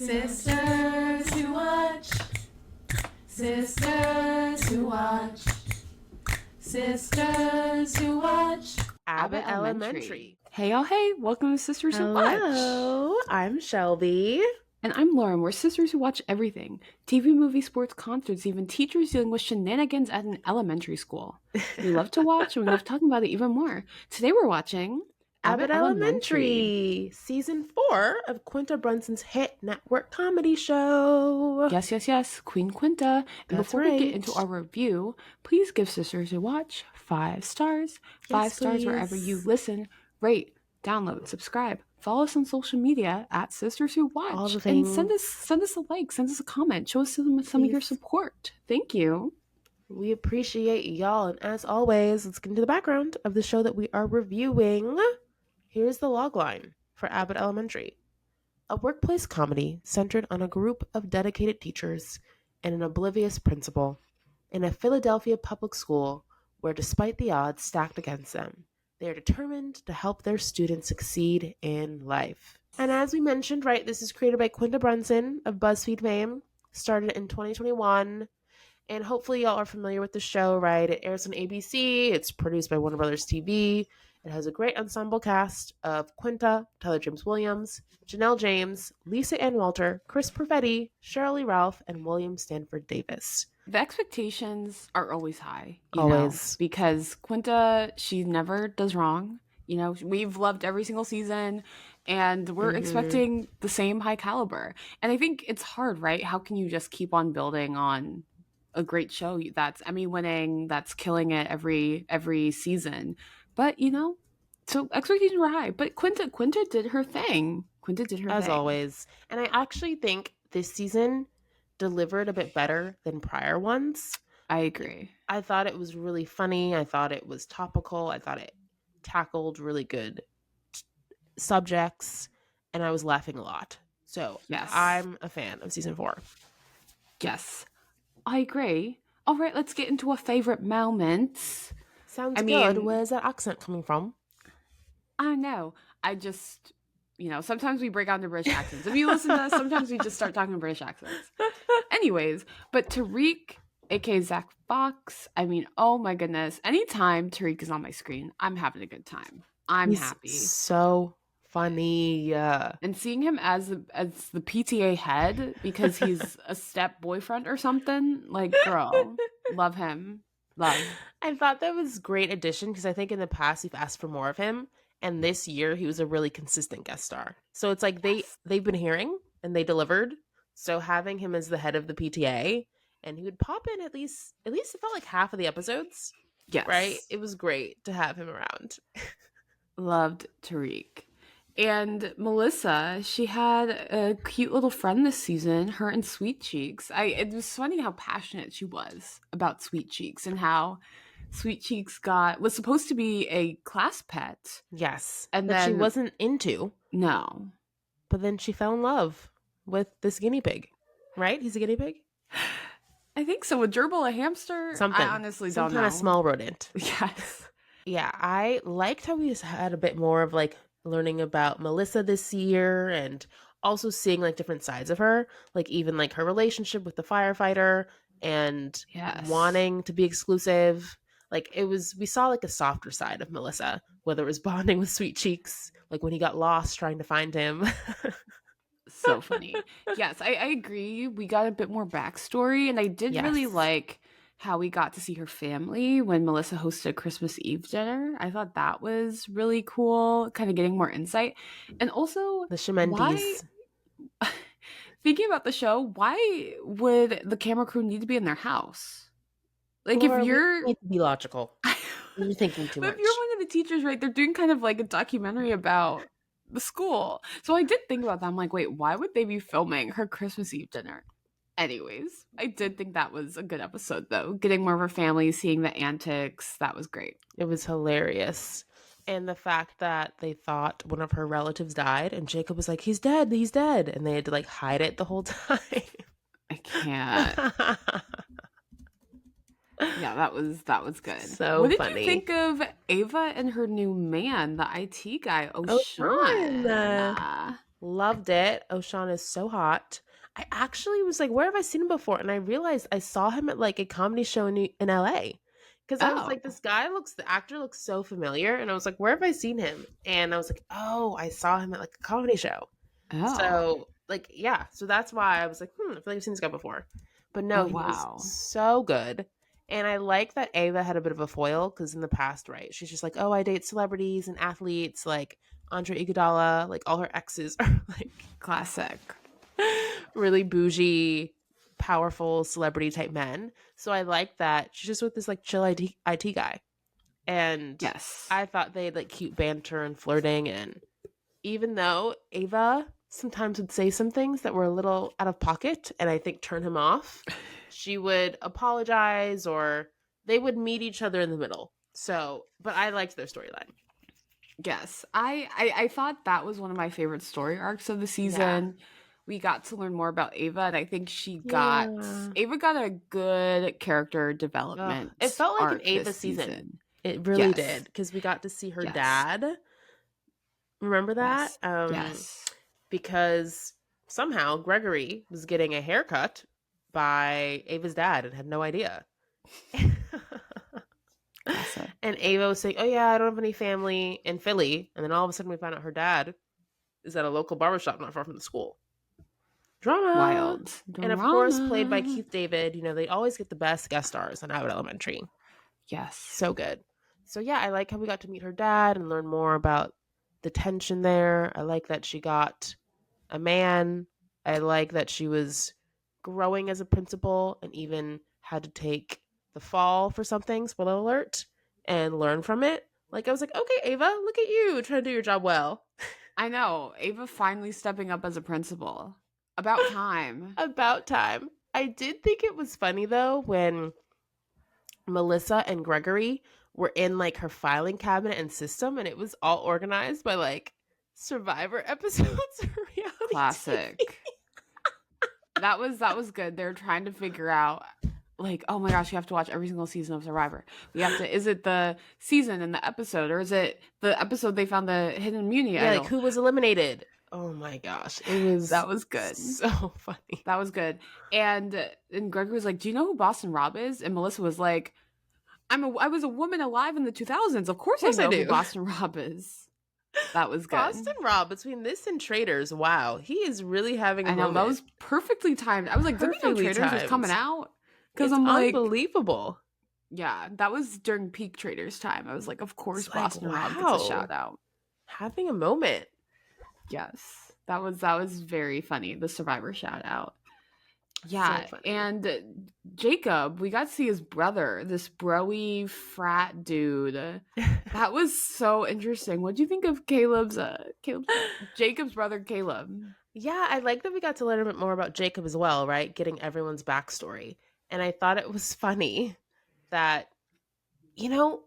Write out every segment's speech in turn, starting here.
Sisters who watch. Sisters who watch. Sisters who watch. Abbott Elementary. Hey, y'all, hey, welcome to Sisters Who Watch. Hello, I'm Shelby. And I'm Laura, and we're sisters who watch everything. TV, movies, sports, concerts, even teachers dealing with shenanigans at an elementary school. We love to watch, and we love talking about it even more. Today we're watching Abbott Elementary, Season 4 of Quinta Brunson's hit network comedy show. Yes, Queen Quinta. And That's before right. we get into our review, please give Sisters Who Watch 5 stars. 5 stars wherever you listen, rate, download, subscribe. Follow us on social media at Sisters Who Watch. All the and things. send us a like, send us a comment. Show us some of your support. Thank you. We appreciate y'all. And as always, let's get into the background of the show that we are reviewing. Here's the logline for Abbott Elementary. A workplace comedy centered on a group of dedicated teachers and an oblivious principal in a Philadelphia public school where, despite the odds stacked against them, they are determined to help their students succeed in life. And as we mentioned, right, this is created by Quinta Brunson of BuzzFeed fame, started in 2021. And hopefully y'all are familiar with the show, right? It airs on ABC. It's produced by Warner Brothers TV. It has a great ensemble cast of Quinta, Tyler James Williams, Janelle James, Lisa Ann Walter, Chris Perfetti, Shirley Ralph, and William Stanford Davis. The expectations are always high. Always. Because Quinta, she never does wrong. You know, we've loved every single season, and we're expecting the same high caliber. And I think it's hard, right? How can you just keep on building on a great show that's Emmy-winning, that's killing it every season? But, you know, so expectations were high. But Quinta did her thing. As always. And I actually think this season delivered a bit better than prior ones. I agree. I thought it was really funny. I thought it was topical. I thought it tackled really good subjects. And I was laughing a lot. So yes, I'm a fan of season 4. Yes, I agree. All right, let's get into our favorite moments. Sounds good. Where's that accent coming from? I don't know. I just, sometimes we break out into British accents. If you listen to us, sometimes we just start talking British accents. Anyways, but Tariq, aka Zach Fox, oh my goodness. Anytime Tariq is on my screen, I'm having a good time. He's happy. So funny. And seeing him as the PTA head because he's a step boyfriend or something, like, girl, love him. Love. I thought that was great addition because I think in the past we've asked for more of him, and this year he was a really consistent guest star. So it's like they've been hearing and they delivered. So having him as the head of the PTA, and he would pop in at least it felt like half of the episodes. Yes. Right? It was great to have him around. Loved Tariq. And Melissa, she had a cute little friend this season, her and Sweet Cheeks. It was funny how passionate she was about Sweet Cheeks and how Sweet Cheeks was supposed to be a class pet. Yes. And that then she wasn't into. No. But then she fell in love with this guinea pig. Right? He's a guinea pig? I think so. A gerbil, a hamster? Something. I honestly Some don't know. kind of small rodent. Yes. Yeah, I liked how we just had a bit more of like learning about Melissa this year and also seeing like different sides of her, like even like her relationship with the firefighter and wanting to be exclusive. Like we saw like a softer side of Melissa, whether it was bonding with Sweet Cheeks, like when he got lost trying to find him. So funny. Yes, I agree. We got a bit more backstory, and I did really like how we got to see her family when Melissa hosted a Christmas Eve dinner. I thought that was really cool, kind of getting more insight. And also the Shemendes. Thinking about the show, why would the camera crew need to be in their house? Like, Laura, if you're... we need to be logical. You're thinking too much. If you're one of the teachers, right, they're doing kind of like a documentary about the school. So I did think about that. I'm like, wait, why would they be filming her Christmas Eve dinner? Anyways, I did think that was a good episode, though. Getting more of her family, seeing the antics, that was great. It was hilarious. And the fact that they thought one of her relatives died, and Jacob was like, he's dead. And they had to like hide it the whole time. I can't. Yeah, that was good. So what did funny. you think of Ava and her new man, the IT guy, O'Shawn? Loved it. O'Shawn is so hot. I actually was like, where have I seen him before? And I realized I saw him at like a comedy show in LA. Because I was Oh. like, the actor looks so familiar. And I was like, where have I seen him? And I was like, oh, I saw him at like a comedy show. Oh. So, like, yeah. So that's why I was like, I feel like I've seen this guy before. But no, Oh, he was wow. so good. And I like that Ava had a bit of a foil because in the past, right, she's just like, oh, I date celebrities and athletes like Andre Iguodala. Like all her exes are like Classic. really bougie, powerful celebrity type men. So I like that she's just with this like chill IT guy. And Yes. I thought they had like cute banter and flirting. And even though Ava sometimes would say some things that were a little out of pocket and I think turn him off, she would apologize or they would meet each other in the middle. So, but I liked their storyline. Yes. I thought that was one of my favorite story arcs of the season. Yeah. We got to learn more about Ava, and I think Ava got a good character development. It felt like an Ava season. It really did, because we got to see her dad. Remember that? Yes. Because somehow Gregory was getting a haircut by Ava's dad and had no idea. Awesome. And Ava was saying, oh yeah, I don't have any family in Philly. And then all of a sudden we found out her dad is at a local barbershop not far from the school. Drama. Wild. And of course, played by Keith David. You know, they always get the best guest stars on Abbott Elementary. Yes. So good. So yeah, I like how we got to meet her dad and learn more about the tension there. I like that she got a man. I like that she was growing as a principal and even had to take the fall for something, spoiler alert, and learn from it. Like, I was like, okay, Ava, look at you trying to do your job well. I know. Ava finally stepping up as a principal. About time. About time. I did think it was funny, though, when Melissa and Gregory were in, like, her filing cabinet and system, and it was all organized by, like, Survivor episodes of reality Classic. TV. That was good. They're trying to figure out, like, oh my gosh, you have to watch every single season of Survivor. Is it the season and the episode, or is it the episode they found the hidden immunity idol? Like, who was eliminated? Oh my gosh. That was good. So funny. That was good. And Gregory was like, do you know who Boston Rob is? And Melissa was like, I was a woman alive in the 2000s. Of course I know who Boston Rob is. That was good. Boston Rob, between this and Traitors, wow. He is really having a moment. That was perfectly timed. I was like, did you know Traitors was coming out? Because I'm like, unbelievable. Yeah, that was during peak Traitors time. I was like, of course Boston Rob gets a shout out. Having a moment. Yes. That was very funny, the Survivor shout out. Yeah, so and Jacob, we got to see his brother, this bro-y frat dude. That was so interesting. What do you think of Jacob's brother, Caleb? Yeah, I like that we got to learn a bit more about Jacob as well, right? Getting everyone's backstory. And I thought it was funny that, you know,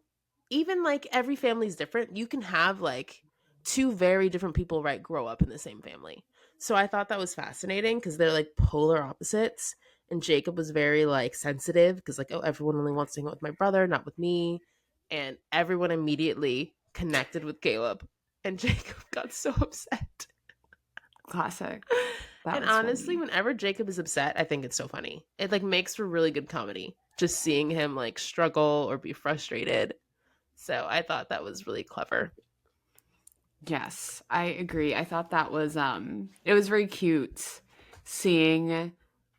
even like every family's different. You can have like two very different people, right, grow up in the same family. So I thought that was fascinating because they're like polar opposites. And Jacob was very like sensitive because like, oh, everyone only wants to hang out with my brother, not with me. And everyone immediately connected with Caleb. And Jacob got so upset. Classic. And honestly, whenever Jacob is upset, I think it's so funny. It like makes for really good comedy. Just seeing him like struggle or be frustrated. So I thought that was really clever. Yes, I agree. I thought that was it was very cute seeing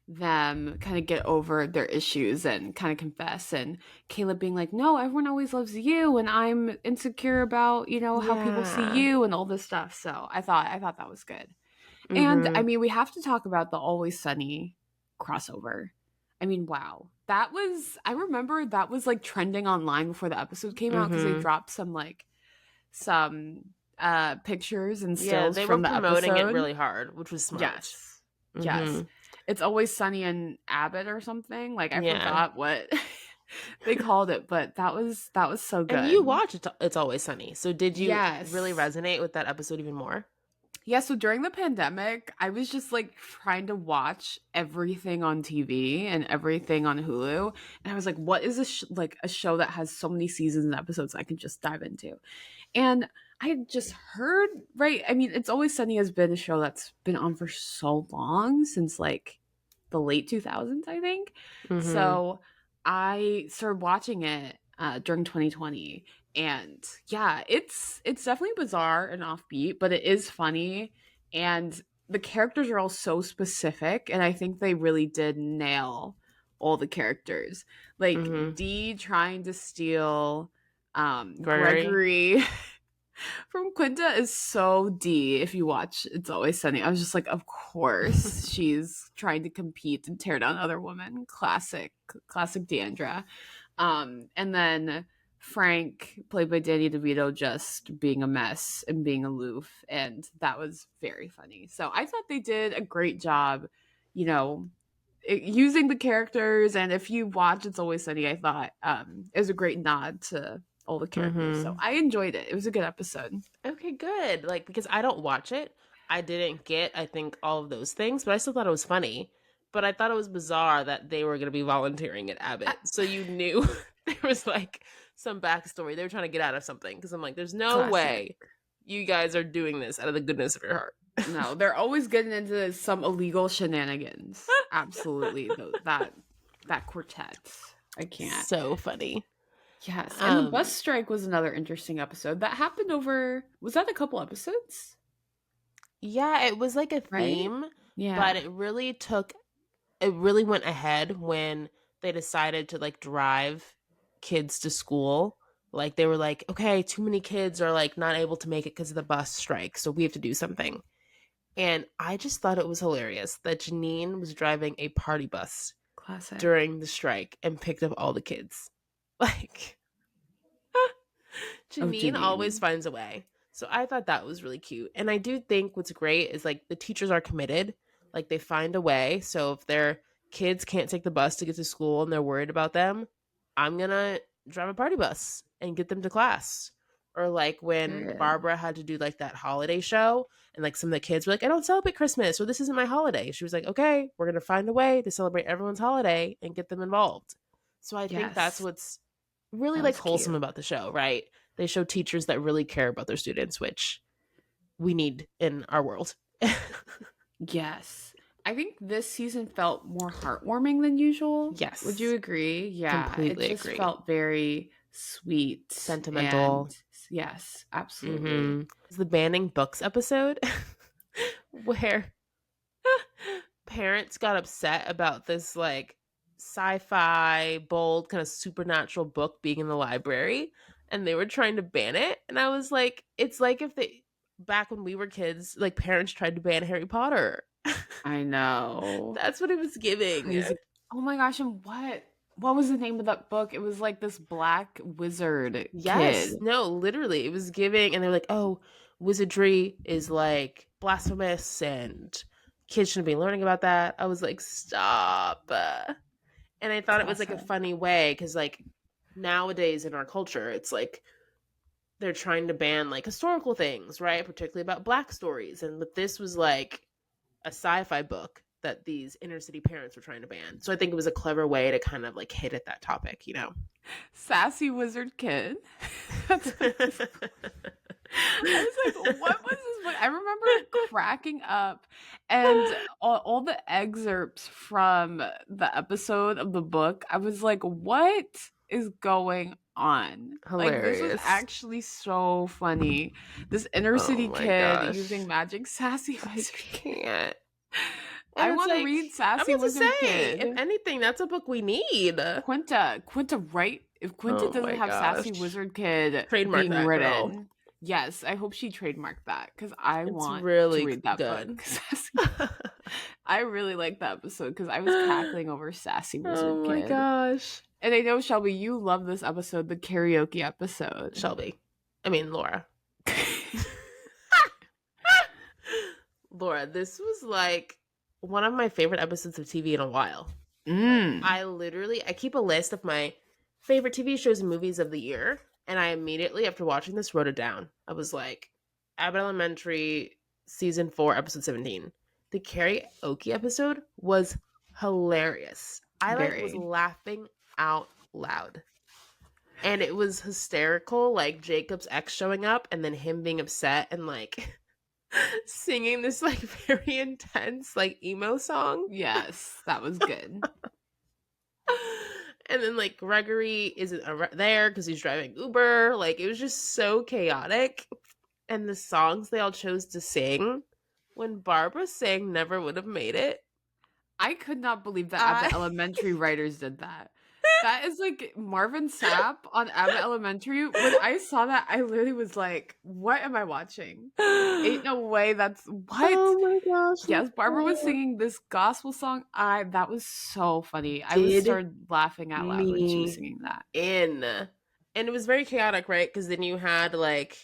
them kind of get over their issues and kind of confess, and Caleb being like, no, everyone always loves you and I'm insecure about, you know, how people see you and all this stuff. So I thought that was good. Mm-hmm. And I mean, we have to talk about the Always Sunny crossover. I mean, wow. I remember that was like trending online before the episode came out because they dropped some pictures and stills from the episode. They were promoting it really hard, which was smart. Yes. Mm-hmm. Yes. It's Always Sunny in Abbott or something. Like, I forgot what they called it, but that was so good. And you watch It's Always Sunny. So did you really resonate with that episode even more? Yeah, so during the pandemic, I was just like trying to watch everything on TV and everything on Hulu. And I was like, what is a show that has so many seasons and episodes I can just dive into? And I had just heard, right? I mean, It's Always Sunny has been a show that's been on for so long, since like the late 2000s, I think. So I started watching it during 2020, and yeah, it's definitely bizarre and offbeat, but it is funny, and the characters are all so specific, and I think they really did nail all the characters. Like Dee trying to steal Gregory from Quinta is so D. If you watch It's Always Sunny, I was just like, of course she's trying to compete and tear down other women. Classic Deandra. And then Frank, played by Danny DeVito, just being a mess and being aloof, and that was very funny. So I thought they did a great job, you know, using the characters. And if you watch It's Always Sunny, I thought it was a great nod to all the characters. So I enjoyed it. It was a good episode. Okay, good. Like, because I don't watch it, I didn't get, I think, all of those things, but I still thought it was funny. But I thought it was bizarre that they were going to be volunteering at Abbott. So you knew there was like some backstory. They were trying to get out of something. Because I'm like, there's no way you guys are doing this out of the goodness of your heart. No, they're always getting into some illegal shenanigans. Absolutely. That quartet. I can't. So funny. Yes. And the bus strike was another interesting episode. That happened over, was that a couple episodes? Yeah, it was like a theme. Right? Yeah. But it really went ahead when they decided to like drive kids to school. Like they were like, okay, too many kids are like not able to make it because of the bus strike, so we have to do something. And I just thought it was hilarious that Janine was driving a party bus during the strike and picked up all the kids. Like, Janine always finds a way. So I thought that was really cute. And I do think what's great is like the teachers are committed. Like they find a way. So if their kids can't take the bus to get to school and they're worried about them, I'm going to drive a party bus and get them to class. Or like when Barbara had to do like that holiday show and like some of the kids were like, I don't celebrate Christmas or this isn't my holiday. She was like, okay, we're going to find a way to celebrate everyone's holiday and get them involved. So I think that's what's really like wholesome about the show, right? They show teachers that really care about their students, which we need in our world. Yes. I think this season felt more heartwarming than usual. Yes. Would you agree? Yeah. Completely it just agree. Felt very sweet. Sentimental. Yes, absolutely. It's the banning books episode where parents got upset about this like sci-fi, bold, kind of supernatural book being in the library, and they were trying to ban it. And I was like, it's like if they, back when we were kids, like parents tried to ban Harry Potter. I know. That's what it was giving. Oh my gosh, and what was the name of that book? It was like this black wizard kid. No, literally. It was giving, and they were like, oh, wizardry is like blasphemous and kids shouldn't be learning about that. I was like, stop. And I thought it was like a funny way because like nowadays in our culture, it's like they're trying to ban like historical things, right? Particularly about Black stories. But this was like a sci-fi book that these inner city parents were trying to ban. So I think it was a clever way to kind of like hit at that topic, you know? Sassy Wizard Kid. I was like, what was this book? I remember cracking up, and all the excerpts from the episode of the book, I was like, what is going on? Hilarious. Like, this was actually so funny. This inner city kid using magic. Sassy Wizard Kid. I want to read Sassy Wizard Kid. If anything, that's a book we need. Quinta, right? If Quinta doesn't have Sassy Wizard Kid trademark being written, girl. Yes, I hope she trademarked that because I want really to read that good. book. I really like that episode because I was cackling over Sassy Wizard Kid. Oh my gosh! And I know, Shelby, you love this episode, the karaoke episode. Laura. Laura, this was like one of my favorite episodes of TV in a while. I keep a list of my favorite TV shows and movies of the year, and I immediately, after watching this, wrote it down. I was like, Abbott Elementary, Season 4, Episode 17. The karaoke episode was hilarious. I was laughing out loud. And it was hysterical, like Jacob's ex showing up and then him being upset and like singing this like very intense like emo song. Yes, that was good. And then like Gregory isn't there because he's driving Uber. Like it was just so chaotic. And the songs they all chose to sing, when Barbara sang Never Would Have Made It. I could not believe that Abbott Elementary writers did that. That is like Marvin Sapp on Abbott Elementary. When I saw that, I literally was like, what am I watching? Ain't no way that's what? Oh my gosh. Yes, Barbara was singing this gospel song. That was so funny. I was started laughing out loud when she was singing that. And it was very chaotic, right? Because then you had like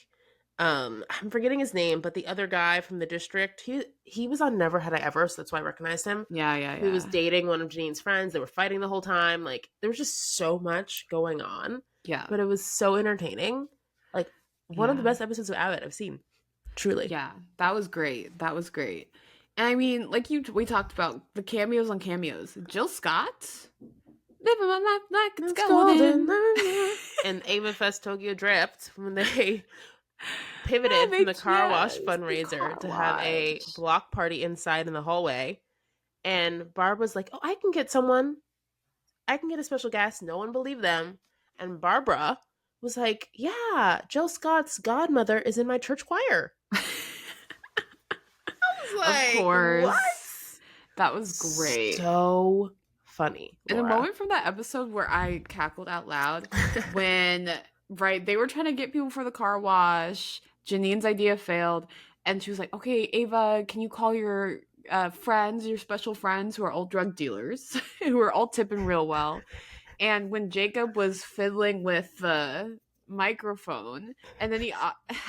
I'm forgetting his name, but the other guy from the district, he was on Never Had I Ever, so that's why I recognized him. Yeah. He was dating one of Janine's friends. They were fighting the whole time. Like there was just so much going on. Yeah. But it was so entertaining. Like one of the best episodes of Abbott I've seen. Truly. Yeah, that was great. That was great. And I mean, like we talked about the cameos on cameos. Jill Scott, living my life like it's golden. And Ava Fest Tokyo Drift when they pivoted from the car wash fundraiser to have a block party inside in the hallway. And Barb was like, oh, I can get a special guest. No one believed them. And Barbara was like, yeah, Jill Scott's godmother is in my church choir. I was like, of course. What? That was great. So funny. And the moment from that episode where I cackled out loud when they were trying to get people for the car wash. Janine's idea failed. And she was like, okay, Ava, can you call your friends, your special friends who are all drug dealers, who are all tipping real well. And when Jacob was fiddling with the microphone, and then he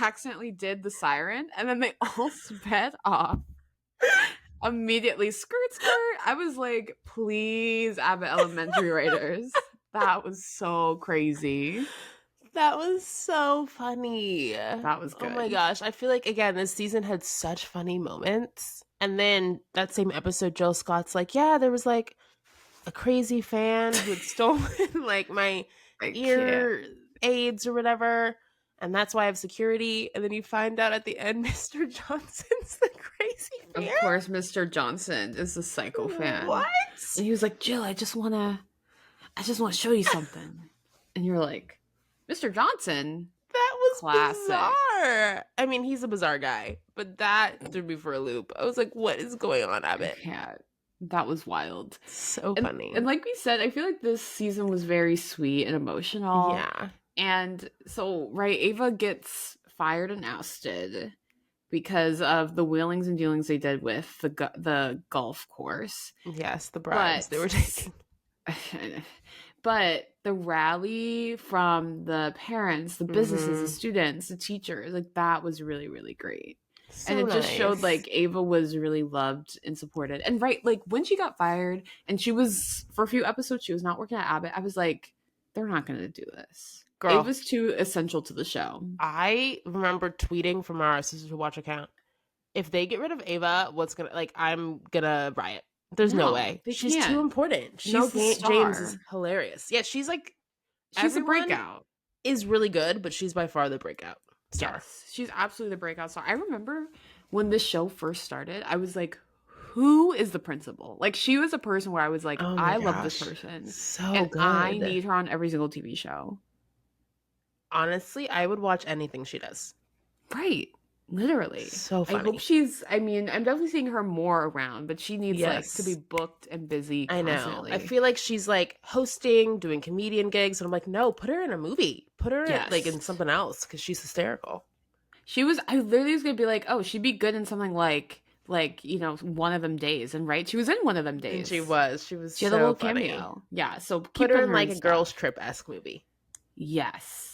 accidentally did the siren, and then they all sped off. Immediately, skirt. I was like, please, Abbott Elementary writers. That was so crazy. That was so funny. That was good. Oh my gosh. I feel like, again, this season had such funny moments. And then that same episode, Jill Scott's like, yeah, there was like a crazy fan who had stolen like my ear aids or whatever. And that's why I have security. And then you find out at the end, Mr. Johnson's the crazy fan. Of course, Mr. Johnson is the psycho fan. What? And he was like, Jill, I just want to show you something. And you're like, Mr. Johnson? That was classic. Bizarre. I mean, he's a bizarre guy, but that threw me for a loop. I was like, what is going on, Abbott? Yeah, that was wild. So funny. And like we said, I feel like this season was very sweet and emotional. Yeah. And so, Ava gets fired and ousted because of the wheelings and dealings they did with the golf course. Yes, the bribes they were taking. But the rally from the parents, the businesses, the students, the teachers, like that was really, really great. So and it just showed like Ava was really loved and supported. And like when she got fired and she was, for a few episodes, she was not working at Abbott, I was like, they're not going to do this. Girl, Ava's too essential to the show. I remember tweeting from our Sisters Who Watch account, if they get rid of Ava, I'm gonna riot. There's no way. She's too important. James is hilarious. Yeah, she's a breakout. Is really good, but she's by far the breakout star. Yes, she's absolutely the breakout star. I remember when this show first started, I was like, who is the principal? Like, she was a person where I was like, I love this person. So good. I need her on every single TV show. Honestly, I would watch anything she does. Right. Literally. So funny. I hope I'm definitely seeing her more around, but she needs to be booked and busy constantly. I know. I feel like she's hosting, doing comedian gigs, and I'm like, no, put her in a movie. Put her in something else because she's hysterical. I literally was going to be like, oh, she'd be good in something like One of Them Days. And she was in One of Them Days. And she had a little funny. Cameo. Yeah. So put her in a Girls Trip-esque movie. Yes.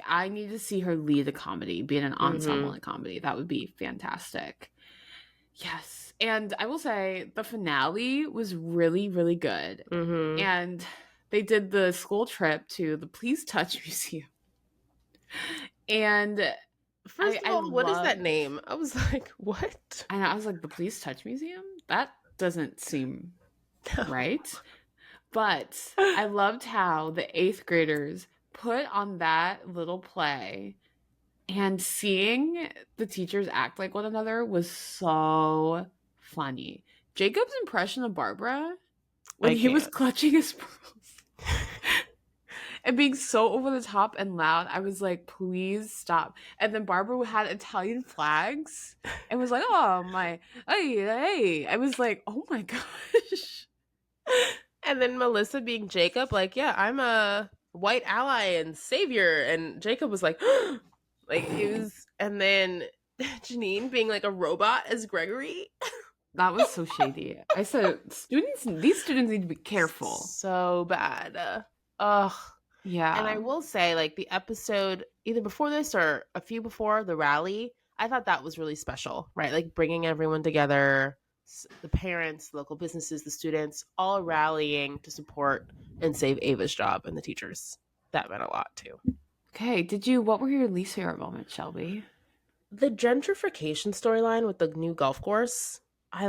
I need to see her lead a comedy, be in an ensemble in a comedy. That would be fantastic. Yes. And I will say the finale was really, really good. Mm-hmm. And they did the school trip to the Please Touch Museum. And first of all, what is that name? I was like, what? I know. I was like, the Please Touch Museum? That doesn't seem right. But I loved how the 8th graders put on that little play and seeing the teachers act like one another was so funny. Jacob's impression of Barbara when I he was can't. clutching his pearls and being so over the top and loud, I was like, please stop. And then Barbara had Italian flags and was like, oh my, hey. I was like, oh my gosh. And then Melissa being Jacob, like, yeah, I'm a white ally and savior. And Jacob was like, like, it was, and then Janine being like a robot as Gregory. That was so shady. I said, these students need to be careful. So bad. Ugh. Yeah. And I will say, like, the episode, either before this or a few before the rally, I thought that was really special, right? Like, bringing everyone together, the parents, local businesses, the students, all rallying to support and save Ava's job and the teachers. That meant a lot, too. Okay, what were your least favorite moments, Shelby? The gentrification storyline with the new golf course, I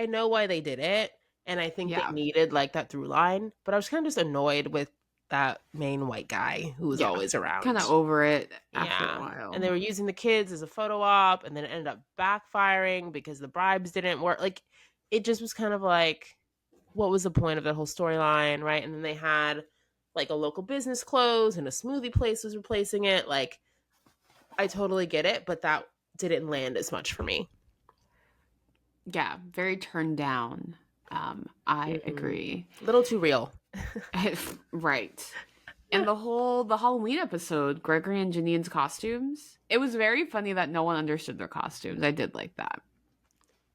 know why they did it, and I think they needed like that through line, but I was kind of just annoyed with that main white guy who was always around. Kind of over it after a while. And they were using the kids as a photo op, and then it ended up backfiring because the bribes didn't work. Like, it just was kind of like, what was the point of that whole storyline, right? And then they had like a local business close and a smoothie place was replacing it. Like, I totally get it, but that didn't land as much for me. Yeah, very turned down. I agree. A little too real. Right. And the Halloween episode, Gregory and Janine's costumes, it was very funny that no one understood their costumes. I did like that.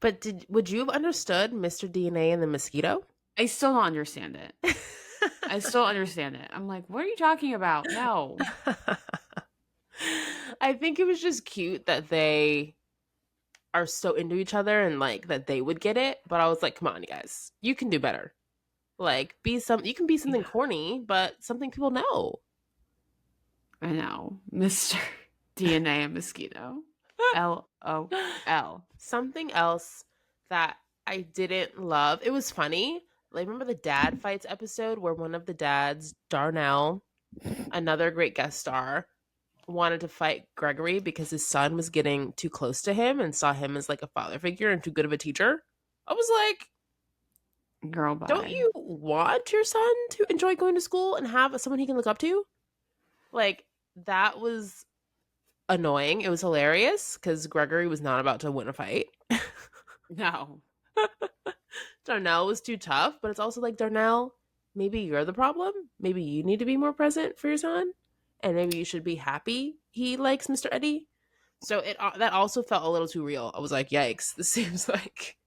But would you have understood Mr. DNA and the mosquito? I still don't understand it. I still understand it. I'm like, what are you talking about? No. I think it was just cute that they are so into each other and like that they would get it. But I was like, come on, you guys, you can do better. Like, you can be something corny, but something people know. I know. Mr. DNA and mosquito. LOL. Something else that I didn't love. It was funny. Like, remember the dad fights episode where one of the dads, Darnell, another great guest star, wanted to fight Gregory because his son was getting too close to him and saw him as like a father figure and too good of a teacher. I was like, girl, bye. Don't you want your son to enjoy going to school and have someone he can look up to? Like, that was annoying. It was hilarious because Gregory was not about to win a fight. No. Darnell was too tough, but it's also like, Darnell, maybe you're the problem. Maybe you need to be more present for your son. And maybe you should be happy he likes Mr. Eddie. So that also felt a little too real. I was like, yikes, this seems like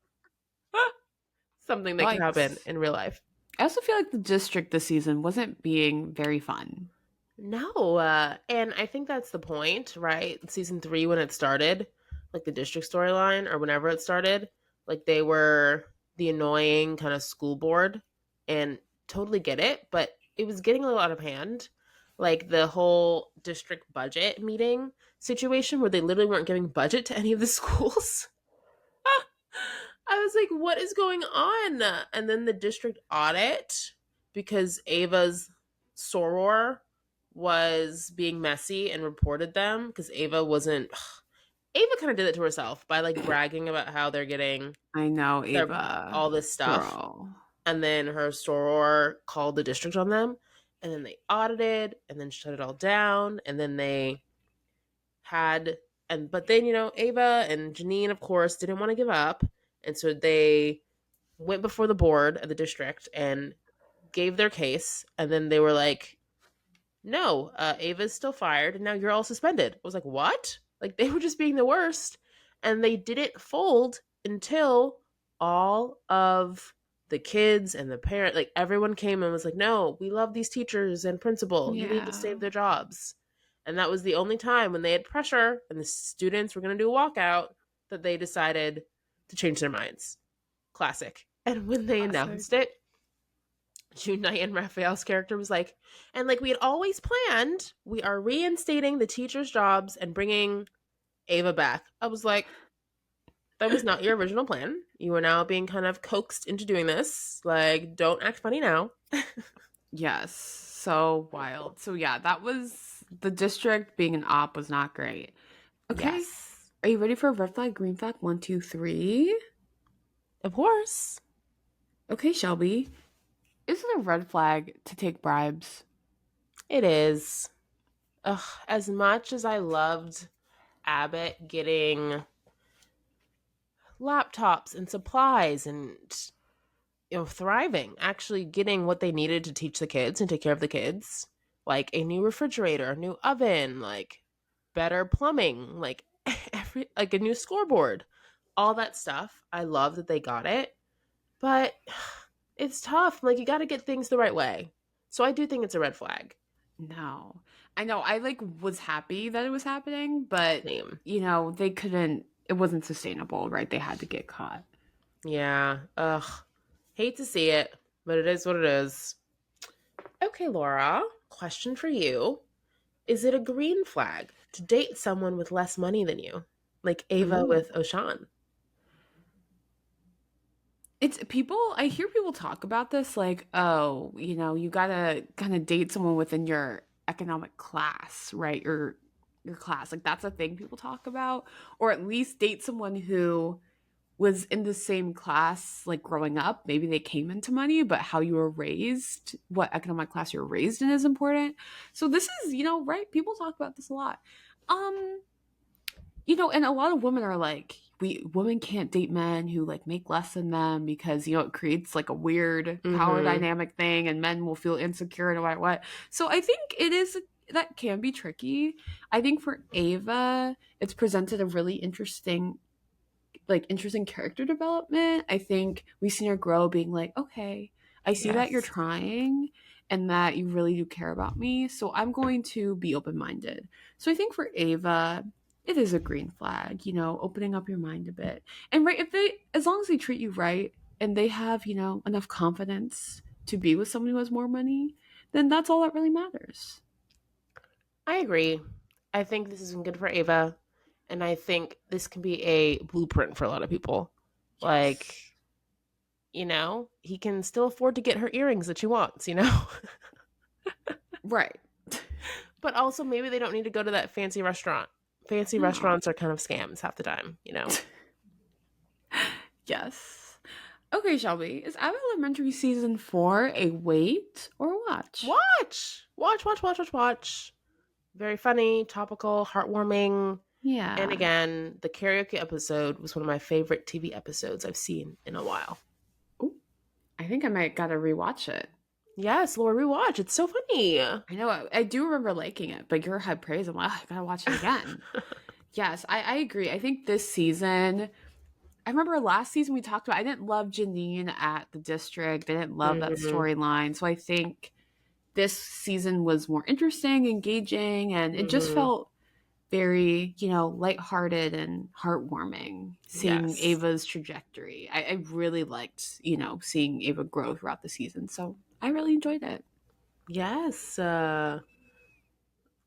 something that can happen in real life. I also feel like the district this season wasn't being very fun. No, and I think that's the point, right? Season 3, when it started, like the district storyline or whenever it started, like they were the annoying kind of school board, and totally get it, but it was getting a lot out of hand. Like the whole district budget meeting situation where they literally weren't giving budget to any of the schools. I was like, what is going on? And then the district audit, because Ava's soror was being messy and reported them because Ava kind of did it to herself by like bragging about how they're getting Ava all this stuff. Girl. And then her soror called the district on them, and then they audited and then shut it all down. And then but then, Ava and Janine, of course, didn't want to give up. And so they went before the board of the district and gave their case. And then they were like, no, Ava's still fired, and now you're all suspended. I was like, what? Like, they were just being the worst. And they didn't fold until all of the kids and the parent, like everyone came and was like, no, we love these teachers and principal. You need to save their jobs. And that was the only time when they had pressure and the students were going to do a walkout that they decided to change their minds. Classic. And when they announced it, June Knight, Raphael's character, was like, and like we had always planned, we are reinstating the teachers' jobs and bringing Ava back. I was like, that was not your original plan. You are now being kind of coaxed into doing this. Like, don't act funny now. Yes, so wild. So yeah, that was the district being an op was not great. Okay, Yes. are you ready for red flag, green flag? One, two, three. Of course. Okay, Shelby, is it a red flag to take bribes? It is. Ugh, as much as I loved Abbott getting laptops and supplies and thriving, actually getting what they needed to teach the kids and take care of the kids, like a new refrigerator, a new oven, like better plumbing, like every like a new scoreboard, all that stuff. I love that they got it, but it's tough. Like you got to get things the right way. So I do think it's a red flag. No. I know, I like was happy that it was happening, but Same. they couldn't, it wasn't sustainable, right? They had to get caught. Yeah. Ugh. Hate to see it, but it is what it is. Okay, Laura, question for you. Is it a green flag to date someone with less money than you? Like Ava Ooh. with Oshan. It's people, I hear people talk about this like, oh, you gotta kind of date someone within your economic class, right? Your class. Like that's a thing people talk about. Or at least date someone who was in the same class like growing up. Maybe they came into money, but how you were raised, what economic class you're raised in is important. So this is, right? People talk about this a lot. Um, and a lot of women are like, women can't date men who like make less than them because it creates like a weird power Mm-hmm. dynamic thing, and men will feel insecure and what. So I think it is that can be tricky. I think for Ava, it's presented a really interesting character development. I think we've seen her grow, being like, okay, I see that you're Yes. trying and that you really do care about me. So I'm going to be open minded. So I think for Ava, it is a green flag, opening up your mind a bit. And right, as long as they treat you right and they have, enough confidence to be with someone who has more money, then that's all that really matters. I agree. I think this has been good for Ava. And I think this can be a blueprint for a lot of people. Like, Yes. he can still afford to get her earrings that she wants. Right. But also, maybe they don't need to go to that fancy restaurant. Fancy No. restaurants are kind of scams half the time. Yes. Okay, Shelby, is Abbott Elementary season 4 a wait or watch? Watch! Watch, watch, watch, watch, watch. Very funny, topical, heartwarming. And Yeah. again, the karaoke episode was one of my favorite TV episodes I've seen in a while. Ooh, I think I might gotta rewatch it. Yes, Laura, rewatch. It's so funny. I know I do remember liking it, but your high praise, I'm like, "Ugh, I gotta watch it again." Yes, I agree. I think this season, I remember last season we talked about, I didn't love Janine at the district. I didn't love that Mm-hmm. storyline. So I think this season was more interesting, engaging, and it just Mm-hmm. felt very, lighthearted and heartwarming seeing Yes. Ava's trajectory. I really liked, seeing Ava grow throughout the season. So I really enjoyed it. Yes.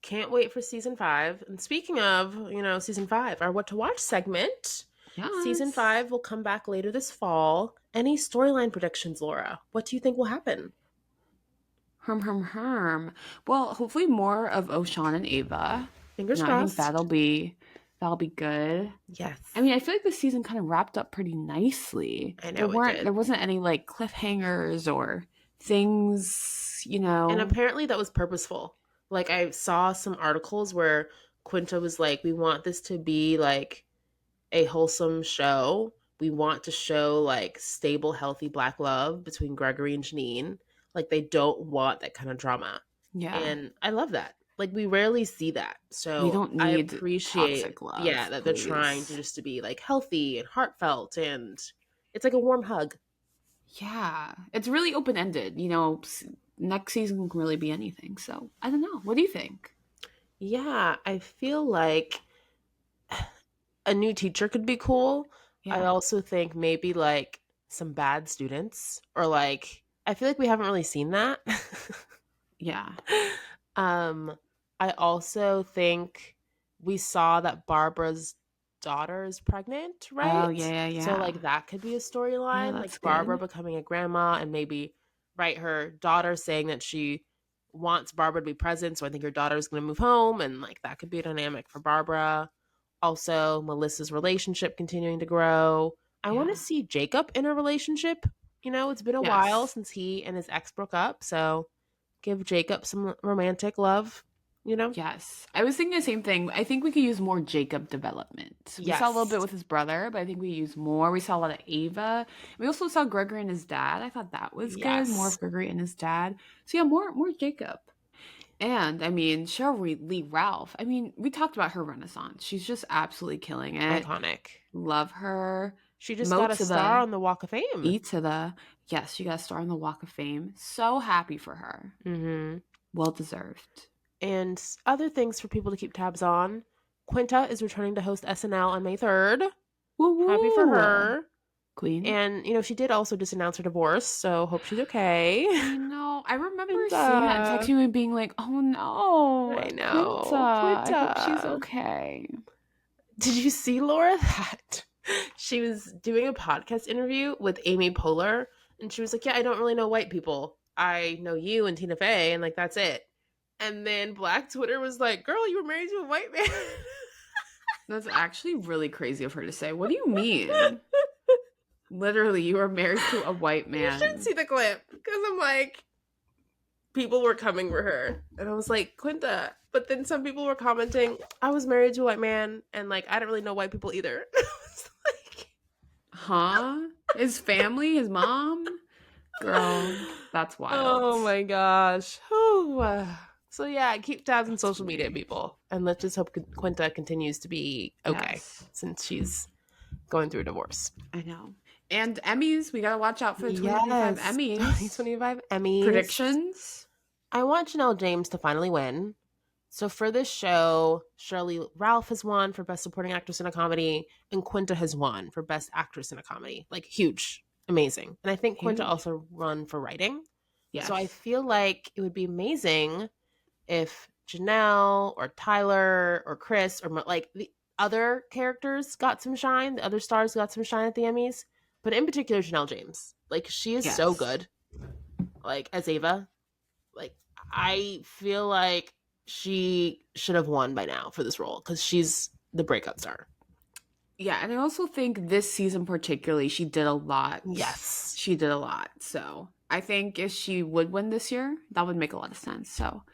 Can't wait for season 5. And speaking of, season 5, our What to Watch segment. Season Yes. 5 will come back later this fall. Any storyline predictions, Laura? What do you think will happen? Herm. Well, hopefully more of Oshan and Ava. Fingers I think crossed. that'll be good. Yes. I mean, I feel like the season kind of wrapped up pretty nicely. I There know it weren't did. there wasn't any like cliffhangers or things, And apparently that was purposeful. Like I saw some articles where Quinta was like, we want this to be like a wholesome show. We want to show like stable, healthy black love between Gregory and Janine. Like they don't want that kind of drama. Yeah. And I love that. Like we rarely see that. We So don't I need appreciate, toxic yeah, love, that they're trying to please. just to be like healthy and heartfelt and it's like a warm hug. Yeah. It's really open ended. Next season can really be anything. So I don't know. What do you think? Yeah, I feel like a new teacher could be cool. I Yeah. also think maybe like some bad students or like I feel like we haven't really seen that. Yeah. um I also think we saw that Barbara's daughter is pregnant, Oh, right? yeah, yeah, So yeah. like that could be a Yeah, storyline, that's like Barbara good. becoming a grandma and maybe right? Her daughter saying that she wants Barbara to be present, so I think her daughter's going to move home, and like that could be a dynamic for Barbara. Also, Melissa's relationship continuing to grow. I want to see Jacob in a relationship. You know, it's been a while since he and his ex broke up, so give Jacob some romantic love, you know? Yes. I was thinking the same thing. I think we could use more Jacob development. We saw a little bit with his brother, but I think we use more. We saw a lot of Ava. We also saw Gregory and his dad. I thought that was good. More of Gregory and his dad. So yeah, more Jacob. And I mean, Cheryl Lee Ralph. I mean, we talked about her renaissance. She's just absolutely killing it. Iconic. Love her. She just got a star on the Walk of Fame. Yes, she got a star on the Walk of Fame. So happy for her. Mm-hmm. Well deserved. And other things for people to keep tabs on. Quinta is returning to host SNL on May 3rd. Woo-woo. Happy for her. Queen. And, you know, she did also just announce her divorce, so hope she's okay. I know. I remember seeing that and texting me being like, oh no. I know. Quinta. I hope she's okay. Did you see, Laura, that she was doing a podcast interview with Amy Poehler, and she was like, yeah, I don't really know white people. I know you and Tina Fey, and like, that's it. And then Black Twitter was like, girl, you were married to a white man. That's actually really crazy of her to say. What do you mean? Literally, you were married to a white man. You should see the clip, because I'm like, people were coming for her. And I was like, Quinta. But then some people were commenting, I was married to a white man, and like, I don't really know white people either. I was like, huh? His family, his mom? Girl, that's wild. Oh my gosh. Oh. So yeah, keep tabs on social media, people. And let's just hope Quinta continues to be okay since she's going through a divorce. I know. And Emmys, we gotta watch out for the 2025 Emmys. 2025 Emmys. Predictions? I want Janelle James to finally win. So for this show, Shirley Ralph has won for Best Supporting Actress in a Comedy, and Quinta has won for Best Actress in a Comedy. Like, huge. Amazing. And I think Quinta also won for writing. Yes. So I feel like it would be amazing if Janelle or Tyler or Chris or like the other characters got some shine, the other stars got some shine at the Emmys, but in particular Janelle James. Like, she is so good. Like, as Ava. Like, I feel like she should have won by now for this role because she's the breakout star. Yeah, and I also think this season particularly, she did a lot. Yes. She did a lot. So I think if she would win this year, that would make a lot of sense. So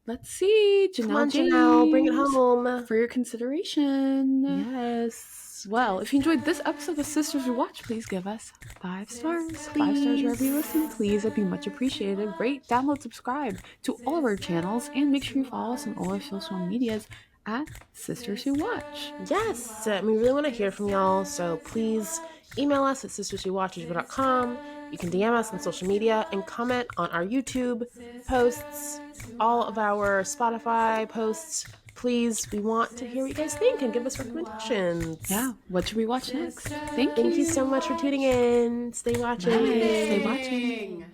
let's see. Janelle James, Janelle, bring it home. For your consideration. Yes. Well, if you enjoyed this episode of Sisters Who Watch, please give us 5 stars. Please. 5 stars wherever you listen. Please, it'd be much appreciated. Rate, download, subscribe to all of our channels, and make sure you follow us on all our social medias at Sisters Who Watch. Yes. We really want to hear from y'all, so please email us at sisterswhowatch@gmail.com. You can DM us on social media and comment on our YouTube posts, all of our Spotify posts. Please, we want to hear what you guys think and give us recommendations. Yeah. What should we watch next? Thank you. Thank you so much for tuning in. Stay watching. Bye. Stay watching.